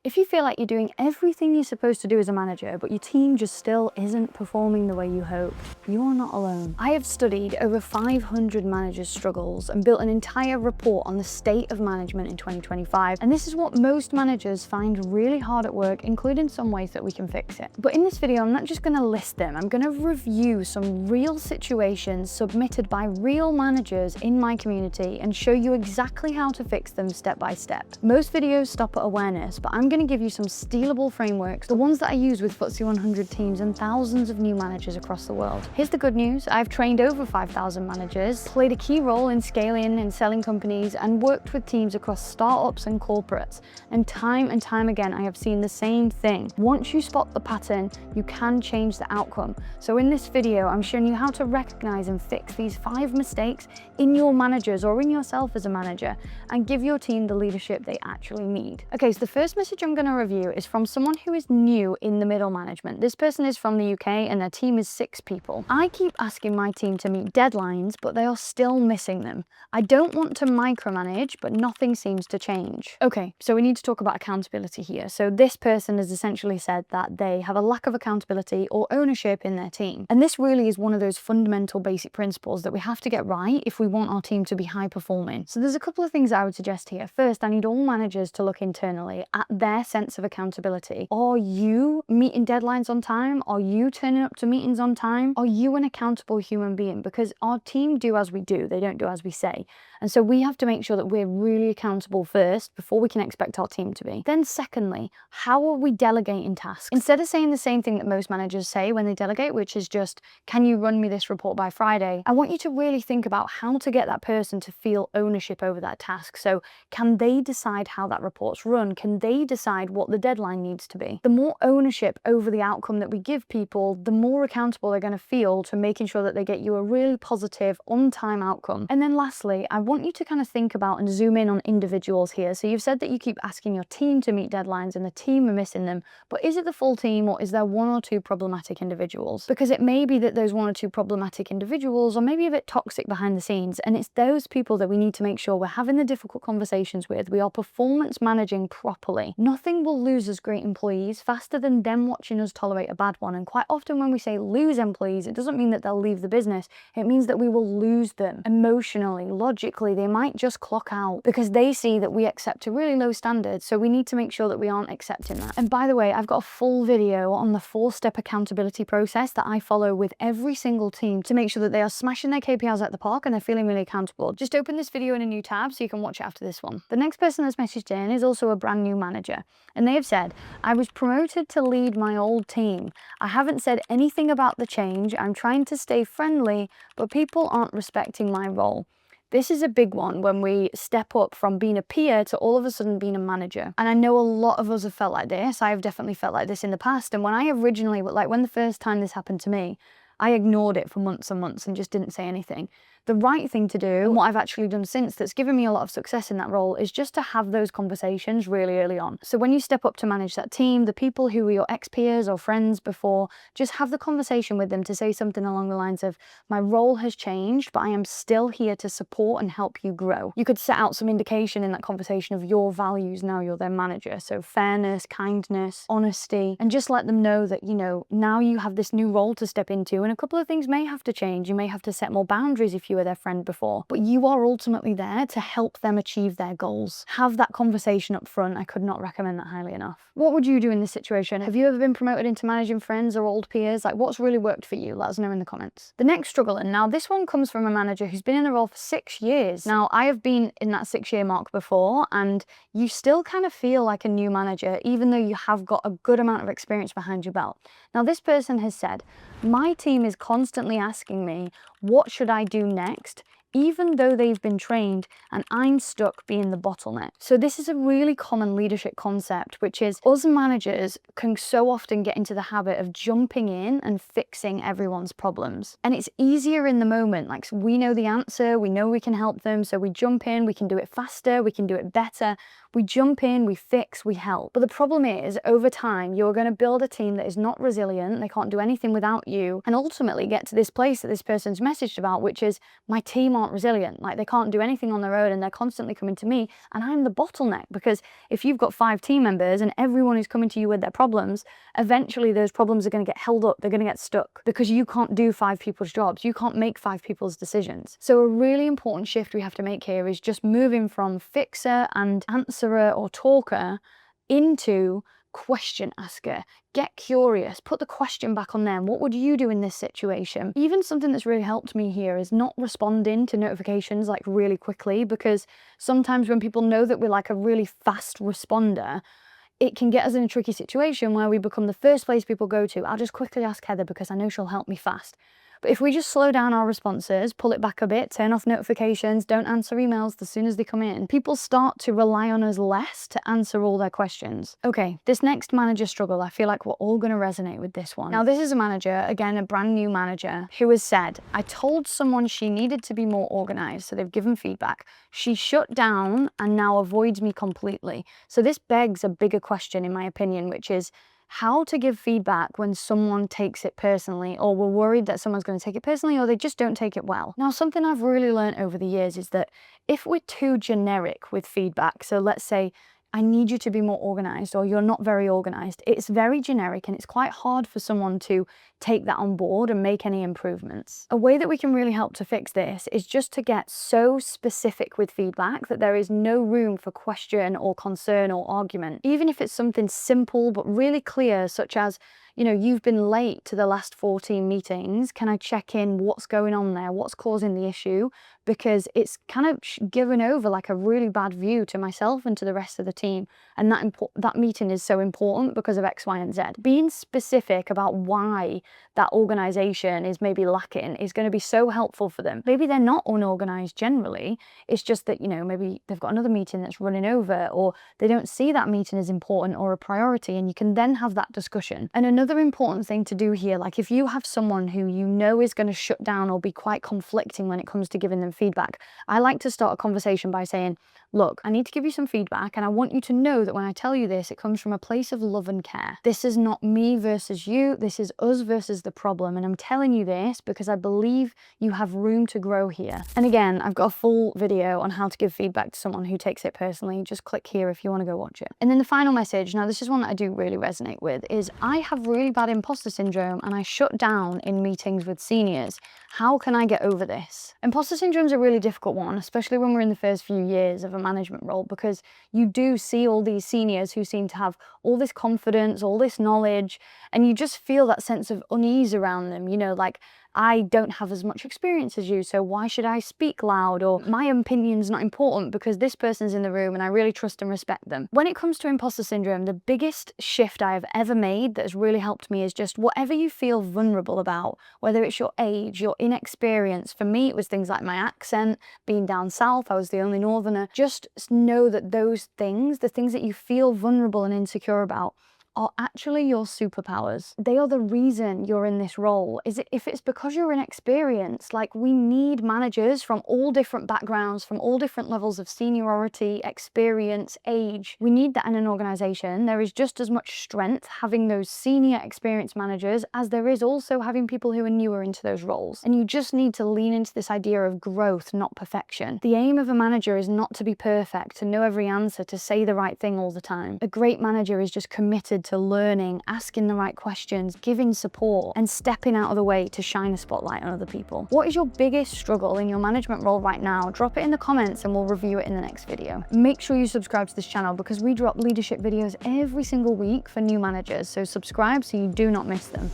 If you feel like you're doing everything you're supposed to do as a manager, but your team just still isn't performing the way you hoped, you are not alone. I have studied over 500 managers' struggles and built an entire report on the state of management in 2025, and this is what most managers find really hard at work, including some ways that we can fix it. But in this video, I'm not just going to list them, I'm going to review some real situations submitted by real managers in my community and show you exactly how to fix them step by step. Most videos stop at awareness, but I'm going to give you some stealable frameworks, the ones that I use with FTSE 100 teams and thousands of new managers across the world. Here's the good news: I've trained over 5,000 managers, played a key role in scaling and selling companies, and worked with teams across startups and corporates. And time again, I have seen the same thing. Once you spot the pattern, you can change the outcome. So in this video, I'm showing you how to recognize and fix these 5 mistakes in your managers or in yourself as a manager, and give your team the leadership they actually need. Okay, so the first message I'm going to review is from someone who is new in the middle management. This person is from the UK and their team is 6 people. I keep asking my team to meet deadlines, but they are still missing them. I don't want to micromanage, but nothing seems to change. Okay, so we need to talk about accountability here. So this person has essentially said that they have a lack of accountability or ownership in their team. And this really is one of those fundamental basic principles that we have to get right if we want our team to be high performing. So there's a couple of things I would suggest here. First, I need all managers to look internally at their sense of accountability. Are you meeting deadlines on time? Are you turning up to meetings on time? Are you an accountable human being? Because our team do as we do, they don't do as we say. And so we have to make sure that we're really accountable first before we can expect our team to be. Then secondly, how are we delegating tasks? Instead of saying the same thing that most managers say when they delegate, which is just, can you run me this report by Friday? I want you to really think about how to get that person to feel ownership over that task. So can they decide how that report's run? Can they decide what the deadline needs to be? The more ownership over the outcome that we give people, the more accountable they're going to feel to making sure that they get you a really positive, on-time outcome. And then lastly, I want you to kind of think about and zoom in on individuals here. So you've said that you keep asking your team to meet deadlines and the team are missing them, but is it the full team or is there 1 or 2 problematic individuals? Because it may be that those 1 or 2 problematic individuals are maybe a bit toxic behind the scenes, and it's those people that we need to make sure we're having the difficult conversations with. We are performance managing properly. Nothing will lose us great employees faster than them watching us tolerate a bad one. And quite often when we say lose employees, it doesn't mean that they'll leave the business. It means that we will lose them emotionally, logically. They might just clock out because they see that we accept a really low standard. So we need to make sure that we aren't accepting that. And by the way, I've got a full video on the 4-step accountability process that I follow with every single team to make sure that they are smashing their KPIs at the park and they're feeling really accountable. Just open this video in a new tab so you can watch it after this one. The next person that's messaged in is also a brand new manager, and they have said, I was promoted to lead my old team. I haven't said anything about the change. I'm trying to stay friendly, but people aren't respecting my role. This is a big one when we step up from being a peer to all of a sudden being a manager. And I know a lot of us have felt like this. I have definitely felt like this in the past. And when I originally, like when the first time this happened to me, I ignored it for months and months and just didn't say anything. The right thing to do, and what I've actually done since that's given me a lot of success in that role, is just to have those conversations really early on. So when you step up to manage that team, the people who were your ex-peers or friends before, just have the conversation with them to say something along the lines of, my role has changed, but I am still here to support and help you grow. You could set out some indication in that conversation of your values now you're their manager. So fairness, kindness, honesty, and just let them know that, you know, now you have this new role to step into and a couple of things may have to change. You may have to set more boundaries if you were their friend before, but you are ultimately there to help them achieve their goals. Have that conversation up front. I could not recommend that highly enough. What would you do in this situation? Have you ever been promoted into managing friends or old peers? Like, what's really worked for you? Let us know in the comments. The next struggle, and now this one comes from a manager who's been in a role for 6 years. Now, I have been in that 6-year mark before, and you still kind of feel like a new manager, even though you have got a good amount of experience behind your belt. Now, this person has said, my team is constantly asking me, what should I do next? Even though they've been trained and I'm stuck being the bottleneck. So this is a really common leadership concept, which is us managers can so often get into the habit of jumping in and fixing everyone's problems. And it's easier in the moment, like we know the answer, we know we can help them, so we jump in, we can do it faster, we can do it better. We jump in, we fix, we help. But the problem is, over time, you're going to build a team that is not resilient, they can't do anything without you, and ultimately get to this place that this person's messaged about, which is, my team aren't resilient. Like, they can't do anything on their own and they're constantly coming to me, and I'm the bottleneck. Because if you've got 5 team members and everyone is coming to you with their problems, eventually those problems are going to get held up, they're going to get stuck, because you can't do 5 people's jobs, you can't make 5 people's decisions. So a really important shift we have to make here is just moving from fixer and answerer or talker into question asker. Get curious, put the question back on them. What would you do in this situation? Even something that's really helped me here is not responding to notifications like really quickly, because sometimes when people know that we're like a really fast responder, it can get us in a tricky situation where we become the first place people go to. I'll just quickly ask Heather because I know she'll help me fast. But if we just slow down our responses, pull it back a bit, turn off notifications, don't answer emails as soon as they come in, people start to rely on us less to answer all their questions. Okay, this next manager struggle, I feel like we're all going to resonate with this one. Now, this is a manager, again, a brand new manager, who has said, I told someone she needed to be more organized, so they've given feedback. She shut down and now avoids me completely. So this begs a bigger question, in my opinion, which is, how to give feedback when someone takes it personally, or we're worried that someone's going to take it personally, or they just don't take it well. Now, something I've really learned over the years is that if we're too generic with feedback, so let's say, I need you to be more organized, or you're not very organized, it's very generic and it's quite hard for someone to take that on board and make any improvements. A way that we can really help to fix this is just to get so specific with feedback that there is no room for question or concern or argument. Even if it's something simple but really clear, such as, you know, you've been late to the last 14 meetings. Can I check in what's going on there? What's causing the issue? Because it's kind of given over like a really bad view to myself and to the rest of the team. And that meeting is so important because of X, Y, and Z. Being specific about why that organization is maybe lacking is going to be so helpful for them. Maybe they're not unorganized generally. It's just that, you know, maybe they've got another meeting that's running over, or they don't see that meeting as important or a priority, and you can then have that discussion. And another important thing to do here, like if you have someone who you know is going to shut down or be quite conflicting when it comes to giving them feedback, I like to start a conversation by saying, look, I need to give you some feedback, and I want you to know that when I tell you this, it comes from a place of love and care. This is not me versus you, this is us versus the problem, and I'm telling you this because I believe you have room to grow here. And again, I've got a full video on how to give feedback to someone who takes it personally. Just click here if you want to go watch it. And then the final message, now this is one that I do really resonate with, is I have really bad imposter syndrome and I shut down in meetings with seniors. How can I get over this? Imposter syndrome is a really difficult one, especially when we're in the first few years of a management role, because you do see all these seniors who seem to have all this confidence, all this knowledge, and you just feel that sense of unease around them, you know, like, I don't have as much experience as you, so why should I speak loud? Or my opinion's not important because this person's in the room and I really trust and respect them. When it comes to imposter syndrome, the biggest shift I have ever made that has really helped me is just whatever you feel vulnerable about, whether it's your age, your inexperience. For me, it was things like my accent, being down south, I was the only northerner. Just know that those things, the things that you feel vulnerable and insecure about, are actually your superpowers. They are the reason you're in this role. If it's because you're inexperienced, like, we need managers from all different backgrounds, from all different levels of seniority, experience, age. We need that in an organization. There is just as much strength having those senior experienced managers as there is also having people who are newer into those roles. And you just need to lean into this idea of growth, not perfection. The aim of a manager is not to be perfect, to know every answer, to say the right thing all the time. A great manager is just committed to learning, asking the right questions, giving support, and stepping out of the way to shine a spotlight on other people. What is your biggest struggle in your management role right now? Drop it in the comments and we'll review it in the next video. Make sure you subscribe to this channel because we drop leadership videos every single week for new managers, so subscribe so you do not miss them.